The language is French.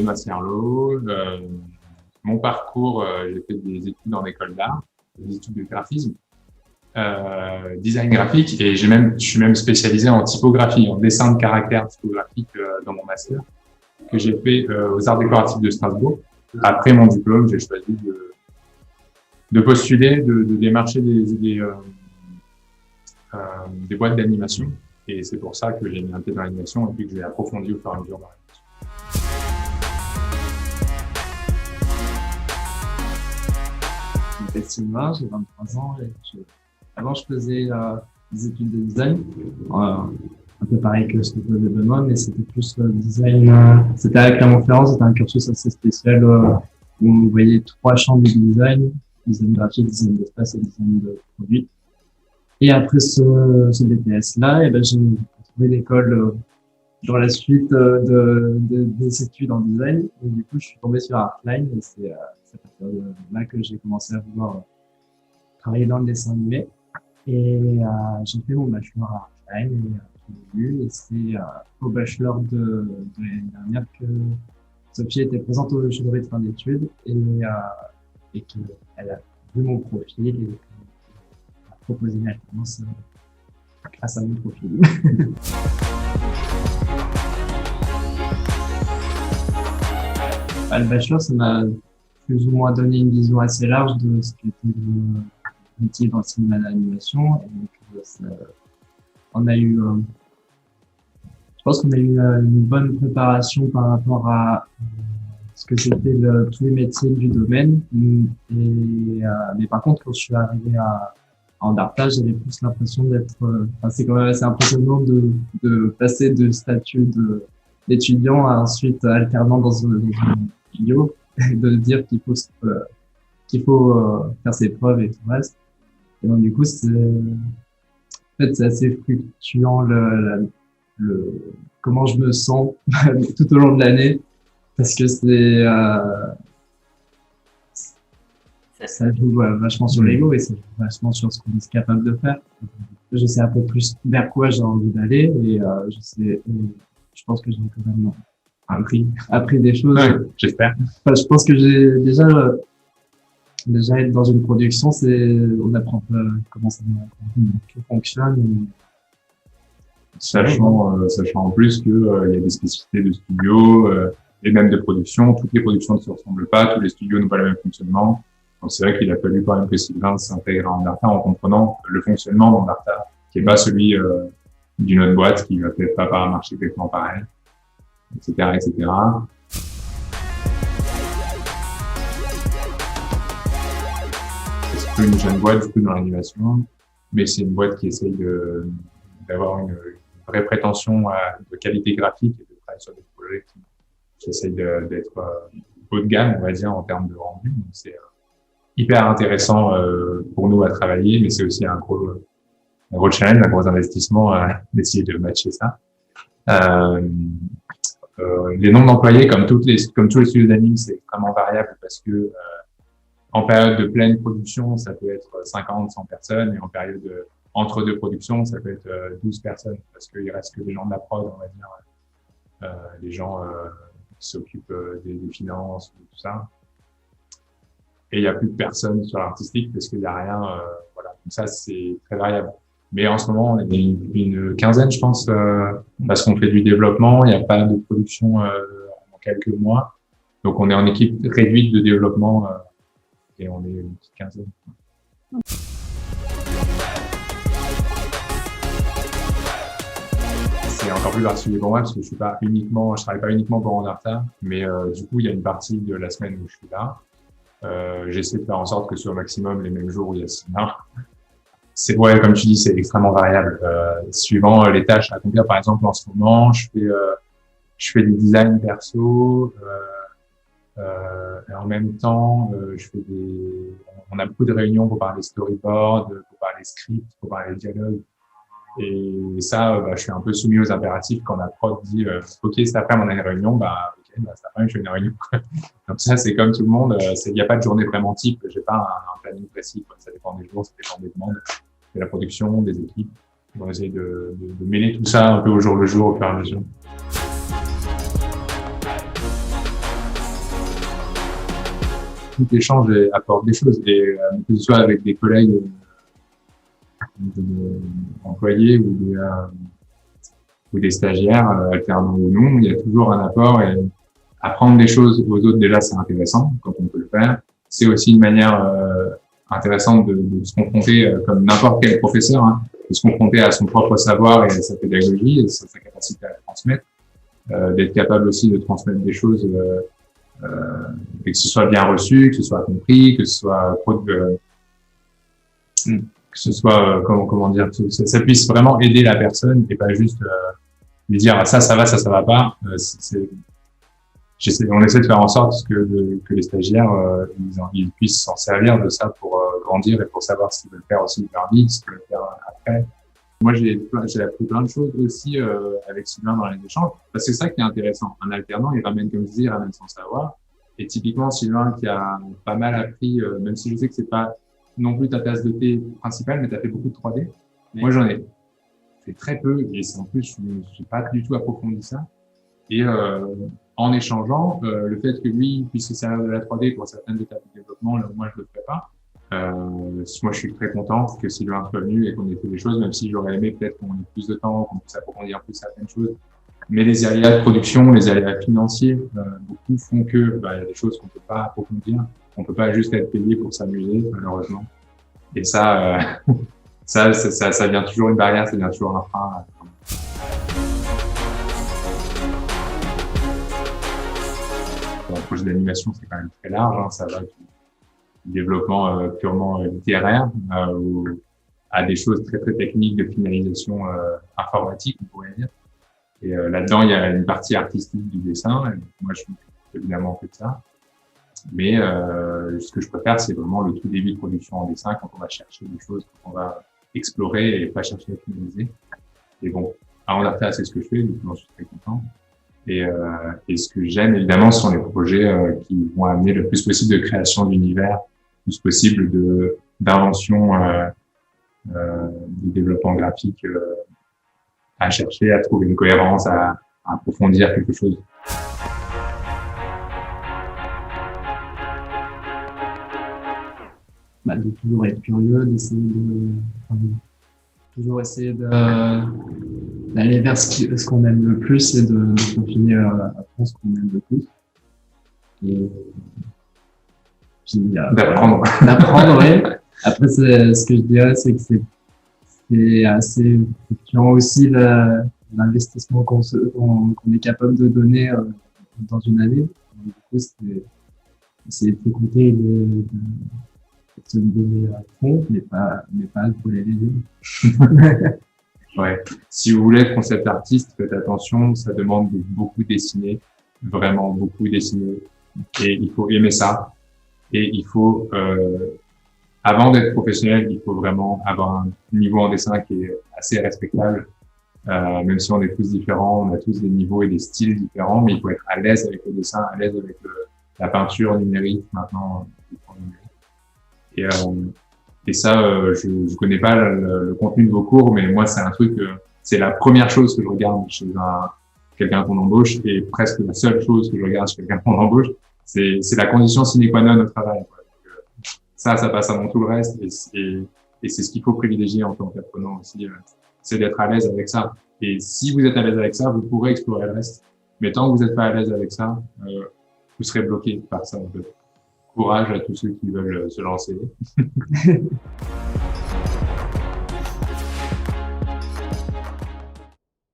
Benoît Sierlot. Mon parcours, j'ai fait des études en école d'art, des études de graphisme, design graphique, et je suis même spécialisé en typographie, en dessin de caractère typographique dans mon master que j'ai fait aux Arts décoratifs de Strasbourg. Après mon diplôme, j'ai choisi de postuler, de démarcher des boîtes d'animation, et c'est pour ça que j'ai mis un pied dans l'animation et puis que j'ai approfondi au fur et à mesure dans l'animation. Je m'appelle Sylvain, j'ai 23 ans et avant je faisais des études de design, un peu pareil que ce que faisait Benoît, mais c'était plus design, c'était à Clermont-Ferrand, c'était un cursus assez spécial où on voyait 3 champs de design graphique, design d'espace et design de produits. Et après ce BTS-là, j'ai trouvé l'école dans la suite des études en design. Et du coup, je suis tombé sur Artline et c'est à partir de là que j'ai commencé à vouloir travailler dans le dessin animé. Et j'ai fait mon bachelor à Artline et c'est au bachelor de l'année dernière que Sophie était présente au jury de fin d'études et qu'elle a vu mon profil et qu'elle a proposé une alternance grâce à mon profil. Le bachelor, ça m'a plus ou moins donné une vision assez large de ce qu'était le métier dans le cinéma d'animation. Et donc, on a eu, je pense qu'on a eu une bonne préparation par rapport à ce que c'était tous les métiers du domaine. Mais par contre, quand je suis arrivé en DARPA, j'avais plus l'impression d'être, c'est quand même assez impressionnant de passer de statut d'étudiant à ensuite alternant dans un studio et de dire qu'il faut faire ses preuves et tout le reste. Et donc, du coup, c'est assez fluctuant comment je me sens tout au long de l'année parce que ça joue vachement sur l'ego et ça joue vachement sur ce qu'on est capable de faire. Je sais un peu plus vers quoi j'ai envie d'aller et je pense que j'ai quand même appris des choses. Ouais, j'espère. Enfin, je pense que j'ai déjà être dans une production, on apprend comment ça fonctionne. Sachant en plus que il y a des spécificités de studio et même de production. Toutes les productions ne se ressemblent pas, tous les studios n'ont pas le même fonctionnement. Donc c'est vrai qu'il a fallu quand même que Sylvain s'intègre en Darta en comprenant le fonctionnement dans Darta, qui est pas celui d'une autre boîte qui va peut-être pas marcher exactement pareil, etc., etc. C'est une jeune boîte du coup dans l'animation, mais c'est une boîte qui essaye d'avoir une vraie prétention de qualité graphique et de travailler sur des projets qui essayent d'être haut de gamme, on va dire, en termes de rendu. Donc c'est hyper intéressant pour nous à travailler, mais c'est aussi un gros challenge, un gros investissement d'essayer de matcher ça. Les nombres d'employés, comme tous les studios d'anime, c'est extrêmement variable parce que en période de pleine production, ça peut être 50, 100 personnes, et en période entre deux productions, ça peut être 12 personnes, parce qu'il reste que des gens de la prod, on va dire, les gens qui s'occupent des finances, tout ça. Et il n'y a plus de personnes sur l'artistique parce qu'il n'y a rien, voilà. Donc ça, c'est très variable. Mais en ce moment, on est une quinzaine, je pense, parce qu'on fait du développement. Il n'y a pas de production en quelques mois. Donc, on est en équipe réduite de développement et on est une petite quinzaine. C'est encore plus particulier pour moi parce que je travaille pas uniquement pour Andarta, mais du coup, il y a une partie de la semaine où je suis là. J'essaie de faire en sorte que ce soit au maximum les mêmes jours où il y a Sylvain. Ouais, comme tu dis, c'est extrêmement variable. Suivant les tâches à accomplir, par exemple, en ce moment, je fais du design perso, et en même temps, on a beaucoup de réunions pour parler storyboard, pour parler script, pour parler dialogue. Et ça, je suis un peu soumis aux impératifs quand la prod dit OK, cet après-midi, on a une réunion, OK, cet après-midi, je fais une réunion. Comme ça, c'est comme tout le monde, il n'y a pas de journée vraiment type, j'ai pas un planning précis, quoi. Ça dépend des jours, ça dépend des demandes, de la production, des équipes. On essaie de mêler tout ça un peu au jour le jour, au fur et à mesure. tout échange apporte des choses. Et que ce soit avec des collègues employés ou des stagiaires, alternants ou non, il y a toujours un apport. Et apprendre des choses aux autres, déjà, c'est intéressant quand on peut le faire. C'est aussi une manière intéressante de se confronter, comme n'importe quel professeur, hein, de se confronter à son propre savoir et à sa pédagogie et sa capacité à le transmettre, d'être capable aussi de transmettre des choses et que ce soit bien reçu, que ce soit compris, que ce soit comment dire, que ça puisse vraiment aider la personne et pas juste lui dire ça va, ça va pas. On essaie de faire en sorte que les stagiaires ils puissent s'en servir de ça pour grandir et pour savoir ce qu'ils veulent faire aussi de leur vie, ce qu'ils veulent faire après. Moi, j'ai appris plein de choses aussi avec Sylvain dans les échanges, parce que c'est ça qui est intéressant. Un alternant, il ramène, comme je dis, il ramène son savoir. Et typiquement, Sylvain qui a pas mal appris, même si je sais que c'est pas non plus ta tasse de thé principale, mais tu as fait beaucoup de 3D. Oui. Moi, j'en ai fait très peu, et en plus, je n'ai pas du tout approfondi ça. Et en échangeant, le fait que lui puisse se servir de la 3D pour certaines étapes de développement, là où moi je le fais pas, moi je suis très content que Sylvain soit venu et qu'on ait fait des choses, même si j'aurais aimé peut-être qu'on ait plus de temps, qu'on puisse approfondir plus certaines choses. Mais les aléas de production, les aléas financiers, beaucoup font que il y a des choses qu'on peut pas approfondir, on peut pas juste être payé pour s'amuser, malheureusement. Et ça, ça vient toujours une barrière, ça vient toujours un frein. Un projet d'animation, c'est quand même très large, hein, ça va du développement purement littéraire à des choses très très techniques de finalisation informatique, on pourrait dire. Et là-dedans, il y a une partie artistique du dessin. Et moi, je m'occupe évidemment que de ça. Mais ce que je préfère, c'est vraiment le tout début de production en dessin, quand on va chercher des choses, quand on va explorer et pas chercher à finaliser. Et bon, à Andarta, c'est ce que je fais, donc je suis très content. Et ce que j'aime, évidemment, ce sont les projets qui vont amener le plus possible de création d'univers, le plus possible d'invention, de développement graphique, à chercher, à trouver une cohérence, à approfondir quelque chose. De toujours être curieux, d'essayer toujours essayer d'aller vers ce qu'on aime le plus et de continuer à apprendre ce qu'on aime le plus. Et puis d'apprendre. D'apprendre, oui. Après, ce que je dirais, c'est que c'est assez fluctuant aussi l'investissement qu'on est capable de donner dans une année. Donc, du coup, c'est de compter de se donner à fond, mais pas de brûler les yeux. Ouais. Si vous voulez être concept artiste, faites attention, ça demande de beaucoup dessiner, vraiment beaucoup dessiner. Et il faut aimer ça. Et il faut, avant d'être professionnel, il faut vraiment avoir un niveau en dessin qui est assez respectable. Même si on est tous différents, on a tous des niveaux et des styles différents, mais il faut être à l'aise avec le dessin, à l'aise avec la peinture numérique maintenant. Et ça, je connais pas le contenu de vos cours, mais moi, c'est un truc, c'est la première chose que je regarde chez quelqu'un qu'on embauche, et presque la seule chose que je regarde chez quelqu'un qu'on embauche, c'est la condition sine qua non au travail. Quoi. Donc, ça passe avant tout le reste, et c'est ce qu'il faut privilégier en tant qu'apprenant aussi, c'est d'être à l'aise avec ça. Et si vous êtes à l'aise avec ça, vous pourrez explorer le reste. Mais tant que vous n'êtes pas à l'aise avec ça, vous serez bloqué par ça, en fait. Courage à tous ceux qui veulent se lancer.